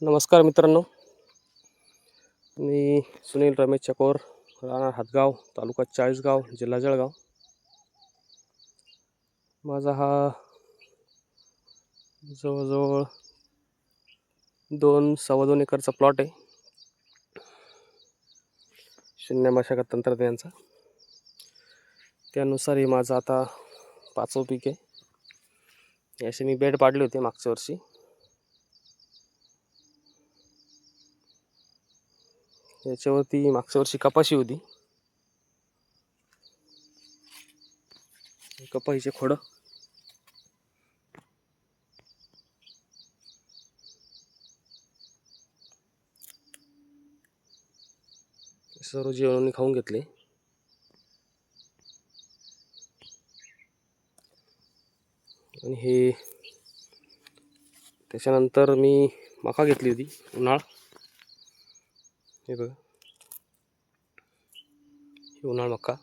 नमस्कार मित्रांनो, मी सुनील रमेश चकोर, राहणार हातगाव, तालुका चाळीसगाव, जिल्हा जळगाव. माझा हा जवळजवळ 2.25 एकरचा प्लॉट आहे. शून्य मशागत तंत्रज्ञानाचा. त्यानुसार हे माझं आता 5वं पीक आहे. याचे मी बेड पाडले होते मागच्या वर्षी. याच्यावरती मागच्या वर्षी कपाशी होती. कपाशीचे खोडं सर्व जीवाणूंनी खाऊन घेतले. आणि हे त्याच्यानंतर मी मका घेतली होती उन्हाळ. हे बघा, ही उन्हाळ मका.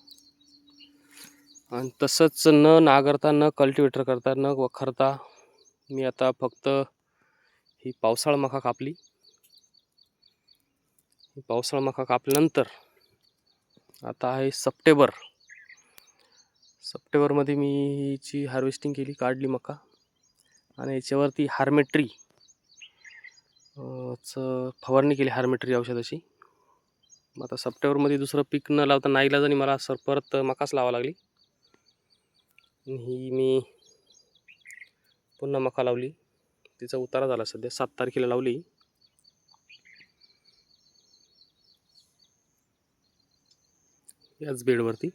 आणि तसंच न नांगरता, न कल्टिवेटर करता, न वखरता मी आता फक्त ही पावसाळ मका कापली. ही पावसाळ मका कापल्यानंतर आता आहे सप्टेंबरमध्ये मी हिची हार्वेस्टिंग केली, काढली मका. आणि याच्यावरती हार्मेट्री फवारणी केली, हार्मेट्री औषधाची. मग आता सप्टेंबरमध्ये दुसरं पीक न लावता नाईलाजाने मला परत मकाच लावा लागली. ही मी पुन्हा मका लावली. तिचा उतारा झाला सध्या. 7 तारखेला लावली. याच बेडवरती.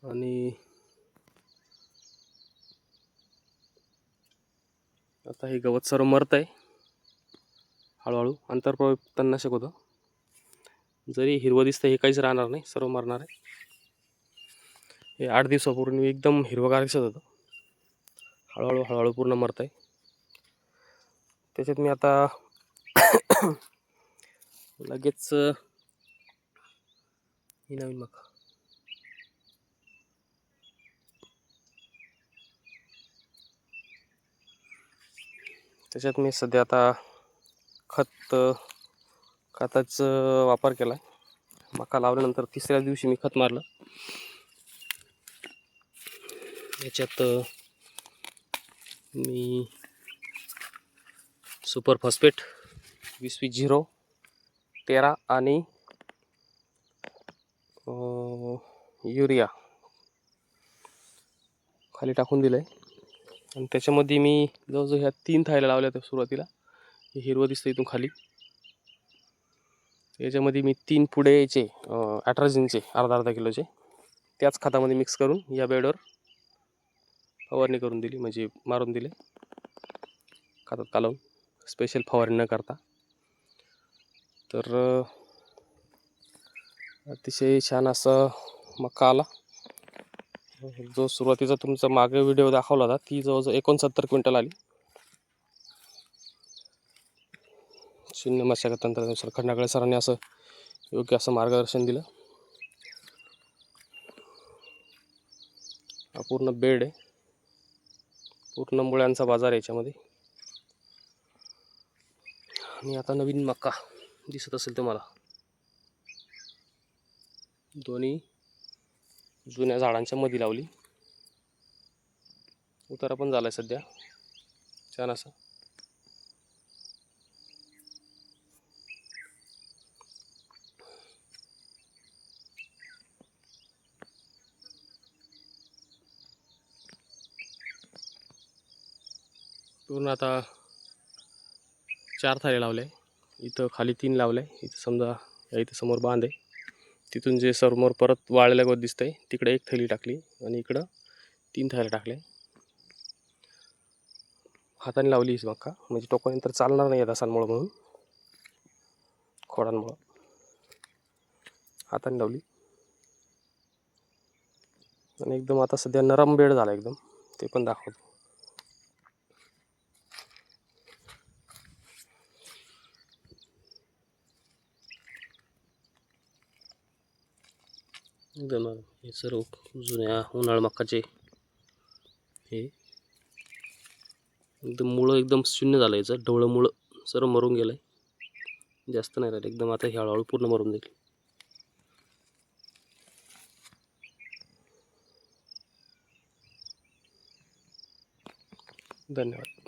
आणि आता हे गवत सर्व मरत आहे हळूहळू. आंतरप्रवाह तणनाशक होतं. जरी हिरवं दिसतं, हे काहीच राहणार नाही, सर्व मरणार आहे. हे 8 दिवसापूर्वी एकदम हिरवगार दिसत होतं. हळूहळू पूर्ण मरत आहे. त्याच्यात मी आता लगेच ही नवीन मका. त्याच्यात मी सध्या आता खताचा वापर केला. मका लावल्यानंतर 3ऱ्या दिवशी मी खत मारलं. याच्यात मी सुपर फॉस्फेट 20-20-0, 13 आणि युरिया खाली टाकून दिलं आहे. आणि त्याच्यामध्ये मी जवळजवळ ह्या 3 थायला लावल्या होत्या सुरुवातीला. हे हिरवं दिसतं इथून खाली. याच्यामध्ये मी 3 पुढे याचे ॲट्राझिनचे अर्धा किलोचे त्याच खतामध्ये मिक्स करून या बेडवर फवारणी करून दिली, म्हणजे मारून दिले खतात कालवून, स्पेशल फवारणी न करता. तर अतिशय छान असं मका आला. जो सुरुवातीचा तुमचा मागे व्हिडिओ दाखवला होता, ती जवळजवळ 69 क्विंटल आली. शून्य मशागत तंत्रानुसार खंडागळे सरांनी असं योग्य असं मार्गदर्शन दिलं. हा पूर्ण बेड आहे, पूर्ण मुळ्यांचा बाजार आहे याच्यामध्ये. आणि आता नवीन मका दिसत असेल तुम्हाला, दोन्ही जुन्या झाडांच्या मध्ये लावली. उतारा पण झालाय सध्या छान असा. पूर्ण आता 4 थाळे लावले. इथं खाली 3 लावले. इथं समजा इथं समोर बांध आहे, तिथून जे समोर परत वाळलेलं गवत दिसतंय तिकडे 1 थैली टाकली आणि इकडं 3 थाळे टाकले. हाताने लावली ही मका, म्हणजे टोकानंतर चालणार नाही दसांमुळं, म्हणून खोडांमुळं हाताने लावली. आणि एकदम आता सध्या नरम बेड झाला एकदम, ते पण दाखवतो. एकदम हे सर्व जुन्या उन्हाळ मकाचे हे एकदम मुळं एकदम शून्य झालं, याचं ढवळं मुळं सर्व मरून गेलं आहे, जास्त नाही राहिलं एकदम. आता हे हळूहळू पूर्ण मरून जाईल. धन्यवाद.